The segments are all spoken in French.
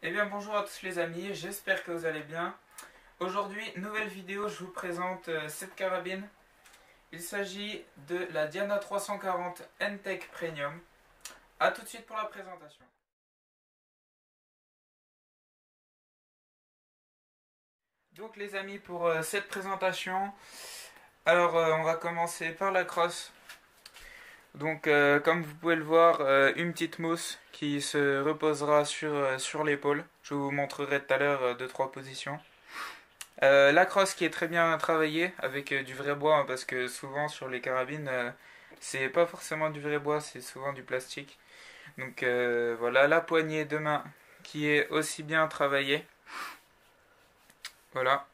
Eh bien bonjour à tous les amis, j'espère que vous allez bien. Aujourd'hui, nouvelle vidéo, je vous présente cette carabine. Il s'agit de la Diana 340 N-Tech Premium. A tout de suite pour la présentation. Donc les amis, pour cette présentation, alors on va commencer par la crosse. Donc comme vous pouvez le voir, une petite mousse qui se reposera sur l'épaule. Je vous montrerai tout à l'heure 2-3 positions. La crosse qui est très bien travaillée avec du vrai bois, hein, parce que souvent sur les carabines c'est pas forcément du vrai bois, c'est souvent du plastique. Donc voilà, la poignée de main qui est aussi bien travaillée. Voilà.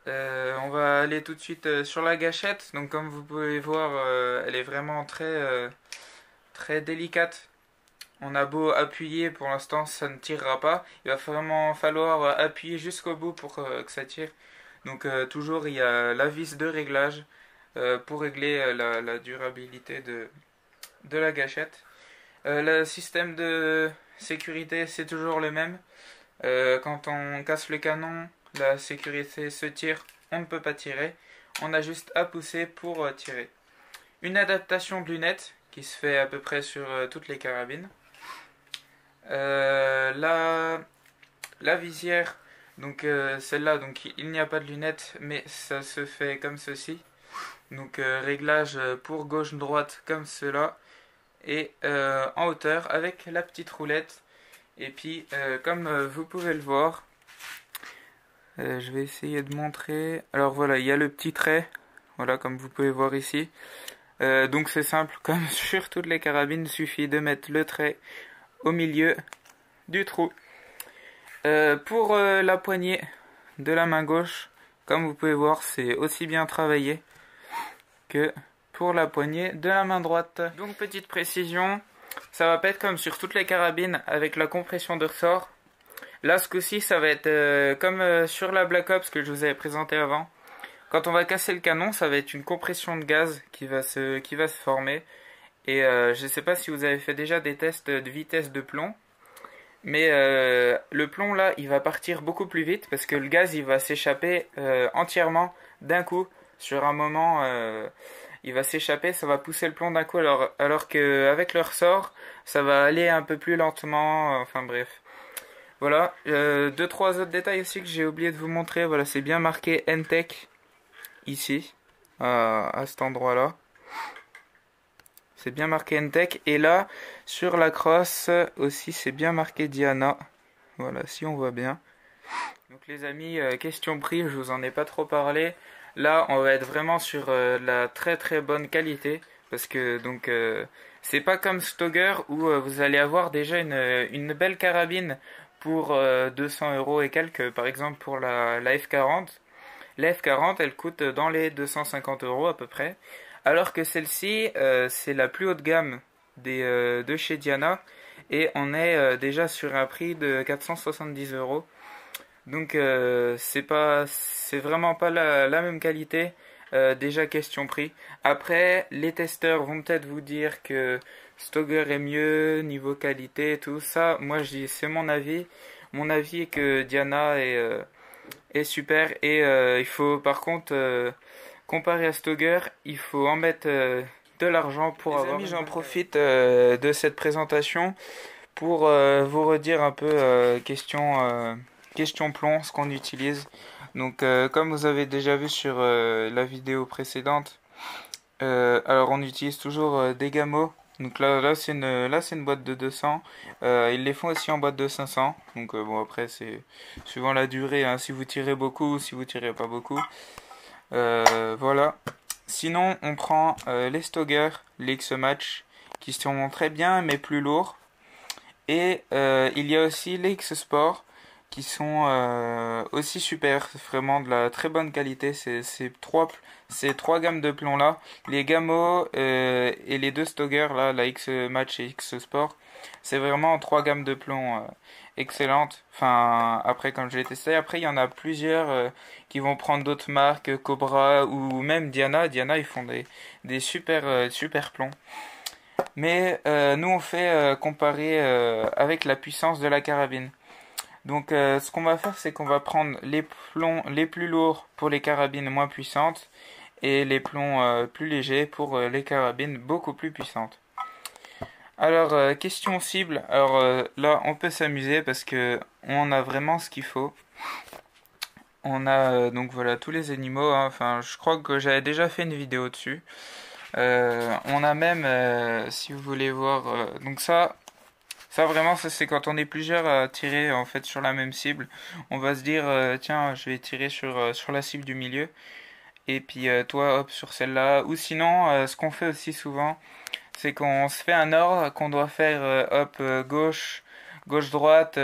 On va aller tout de suite sur la gâchette. Donc comme vous pouvez voir, elle est vraiment très délicate. On a beau appuyer, pour l'instant ça ne tirera pas. Il va vraiment falloir appuyer jusqu'au bout pour que ça tire. Donc toujours il y a la vis de réglage pour régler la durabilité de la gâchette. Le système de sécurité c'est toujours le même. Quand on casse le canon, la sécurité se tire, on ne peut pas tirer. On a juste à pousser pour tirer. Une adaptation de lunettes qui se fait à peu près sur toutes les carabines. La visière, donc celle-là, donc il n'y a pas de lunettes, mais ça se fait comme ceci. Donc réglage pour gauche-droite comme cela. Et en hauteur avec la petite roulette. Et puis comme vous pouvez le voir, je vais essayer de montrer. Alors voilà, il y a le petit trait. Voilà, comme vous pouvez voir ici. Donc c'est simple, comme sur toutes les carabines, il suffit de mettre le trait au milieu du trou. Pour la poignée de la main gauche, comme vous pouvez voir, c'est aussi bien travaillé que pour la poignée de la main droite. Donc petite précision, ça va pas être comme sur toutes les carabines avec la compression de ressort. Là ce coup-ci ça va être comme sur la Black Ops que je vous avais présenté avant. Quand on va casser le canon, ça va être une compression de gaz qui va se former. Et je ne sais pas si vous avez fait déjà des tests de vitesse de plomb. Mais le plomb là, il va partir beaucoup plus vite parce que le gaz il va s'échapper entièrement d'un coup. Sur un moment, il va s'échapper, ça va pousser le plomb d'un coup, alors qu'avec le ressort, ça va aller un peu plus lentement. Enfin bref. Voilà. Deux, trois autres détails aussi que j'ai oublié de vous montrer. Voilà, c'est bien marqué N-Tech ici, à cet endroit-là. C'est bien marqué N-Tech. Et là, sur la crosse aussi, c'est bien marqué Diana. Voilà, si on voit bien. Donc les amis, question prix, je vous en ai pas trop parlé. Là, on va être vraiment sur la très très bonne qualité. Parce que donc c'est pas comme Stoeger où vous allez avoir déjà une belle carabine pour 200 € et quelques. Par exemple pour la F40. La F40, elle coûte dans les 250 € à peu près. Alors que celle-ci, c'est la plus haute gamme de chez Diana. Et on est déjà sur un prix de 470 €. Donc c'est vraiment pas la même qualité. Déjà question prix. Après, les testeurs vont peut-être vous dire que Stoeger est mieux niveau qualité et tout ça. Moi je dis c'est mon avis. Mon avis est que Diana est super et il faut par contre comparé à Stoeger, il faut en mettre de l'argent pour avoir. Les amis, j'en profite de cette présentation pour vous redire un peu question plomb, ce qu'on utilise. Donc, comme vous avez déjà vu sur la vidéo précédente, alors on utilise toujours des gamos. Donc là c'est une boîte de 200. Ils les font aussi en boîte de 500. Donc bon après c'est suivant la durée, hein, si vous tirez beaucoup ou si vous tirez pas beaucoup. Voilà. Sinon, on prend les Stoeger, les X-Match, qui sont très bien, mais plus lourds. Et il y a aussi les X-Sport, qui sont aussi super, vraiment de la très bonne qualité. Ces trois gammes de plomb là, les Gamo et les deux Stoeger là, la X-Match et X-Sport, c'est vraiment trois gammes de plomb excellentes. Enfin, après comme je l'ai testé, après il y en a plusieurs qui vont prendre d'autres marques, Cobra ou même Diana. Diana, ils font des super plombs. Mais nous on fait comparer avec la puissance de la carabine. Donc ce qu'on va faire, c'est qu'on va prendre les plombs les plus lourds pour les carabines moins puissantes et les plombs plus légers pour les carabines beaucoup plus puissantes. Alors question cible, alors là on peut s'amuser parce que on a vraiment ce qu'il faut. On a donc voilà tous les animaux, hein. Enfin je crois que j'avais déjà fait une vidéo dessus. On a même, si vous voulez voir, donc ça vraiment, ça c'est quand on est plusieurs à tirer en fait sur la même cible. On va se dire, tiens, je vais tirer sur la cible du milieu. Et puis toi, hop, sur celle-là. Ou sinon, ce qu'on fait aussi souvent, c'est qu'on se fait un ordre qu'on doit faire, hop, gauche, gauche-droite,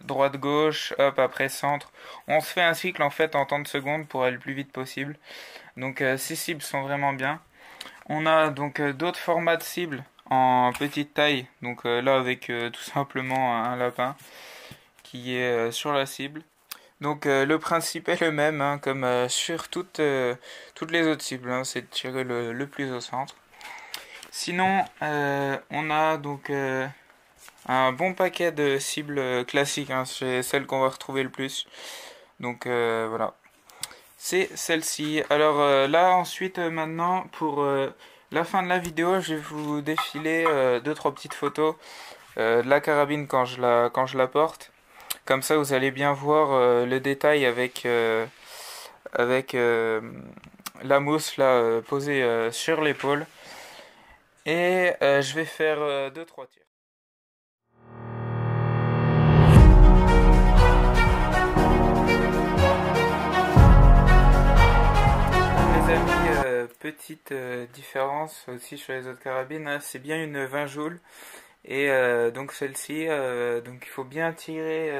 droite-gauche, hop, après centre. On se fait un cycle en fait en temps de secondes pour aller le plus vite possible. Donc ces cibles sont vraiment bien. On a donc d'autres formats de cibles en petite taille. Donc là avec tout simplement un lapin qui est sur la cible. Donc le principe est le même, hein, comme sur toutes les autres cibles, hein, c'est de tirer le plus au centre. Sinon, on a donc un bon paquet de cibles classiques, hein, c'est celles qu'on va retrouver le plus. Donc voilà, c'est celle-ci. Alors là ensuite maintenant pour la fin de la vidéo, je vais vous défiler deux trois petites photos de la carabine quand je la porte. Comme ça, vous allez bien voir le détail avec la mousse là posée sur l'épaule. Et je vais faire 2-3 tirs. Les amis, petite différence aussi sur les autres carabines, hein, c'est bien une 20 joules. Et donc celle-ci, donc il faut bien tirer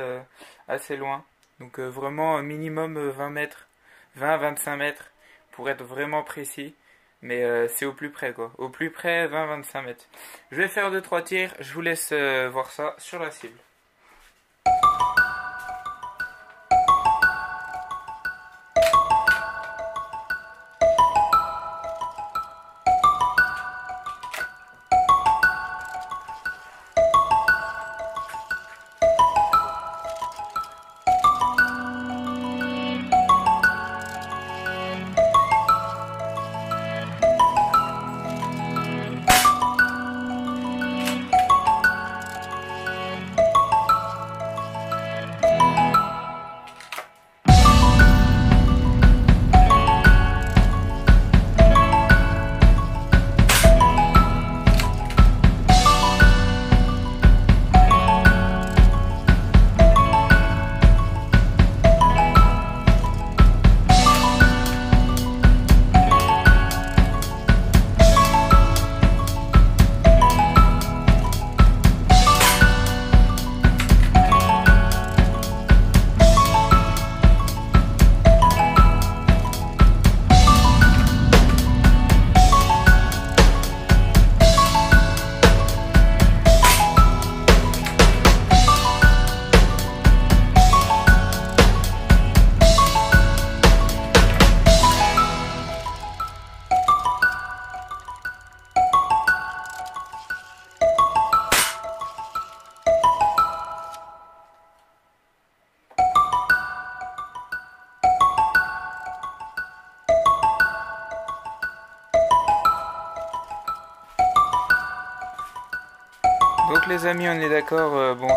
assez loin. Donc vraiment minimum 20 mètres, 20-25 mètres pour être vraiment précis. Mais c'est au plus près quoi. Au plus près 20-25 mètres. Je vais faire 2-3 tirs, je vous laisse voir ça sur la cible. Donc les amis, on est d'accord, bon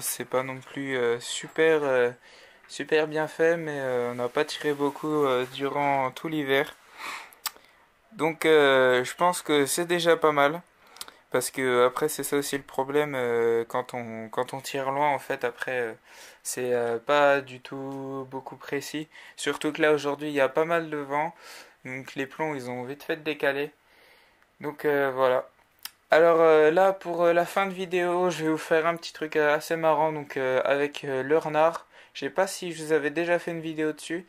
c'est pas non plus super bien fait, mais on n'a pas tiré beaucoup durant tout l'hiver. Donc je pense que c'est déjà pas mal, parce que après c'est ça aussi le problème quand on tire loin en fait après c'est pas du tout beaucoup précis. Surtout que là aujourd'hui il y a pas mal de vent, donc les plombs ils ont vite fait de décaler. Donc voilà. Alors là pour la fin de vidéo, je vais vous faire un petit truc assez marrant donc avec le renard. Je sais pas si je vous avais déjà fait une vidéo dessus.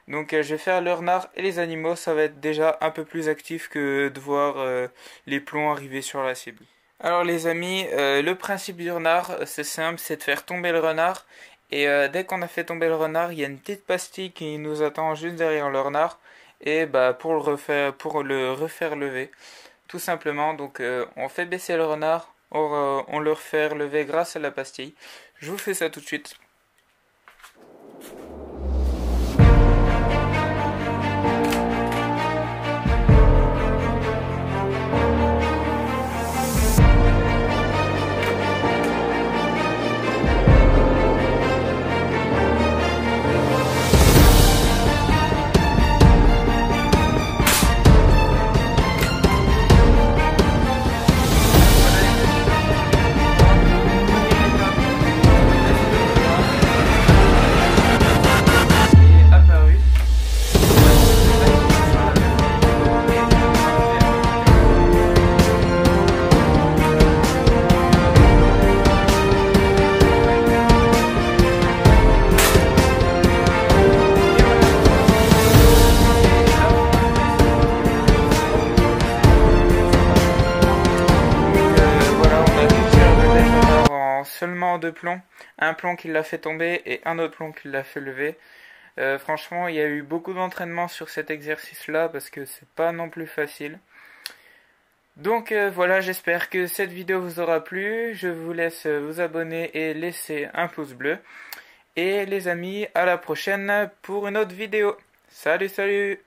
Donc je vais faire le renard et les animaux, ça va être déjà un peu plus actif que de voir les plombs arriver sur la cible. Alors les amis, le principe du renard, c'est simple, c'est de faire tomber le renard. Et dès qu'on a fait tomber le renard, il y a une petite pastille qui nous attend juste derrière le renard. Et bah pour le refaire lever. Tout simplement, donc on fait baisser le renard, on leur fait relever grâce à la pastille. Je vous fais ça tout de suite. Seulement deux plombs, un plomb qui l'a fait tomber et un autre plomb qui l'a fait lever. Franchement, il y a eu beaucoup d'entraînement sur cet exercice-là parce que c'est pas non plus facile. Donc voilà, j'espère que cette vidéo vous aura plu. Je vous laisse vous abonner et laisser un pouce bleu. Et les amis, à la prochaine pour une autre vidéo. Salut, salut!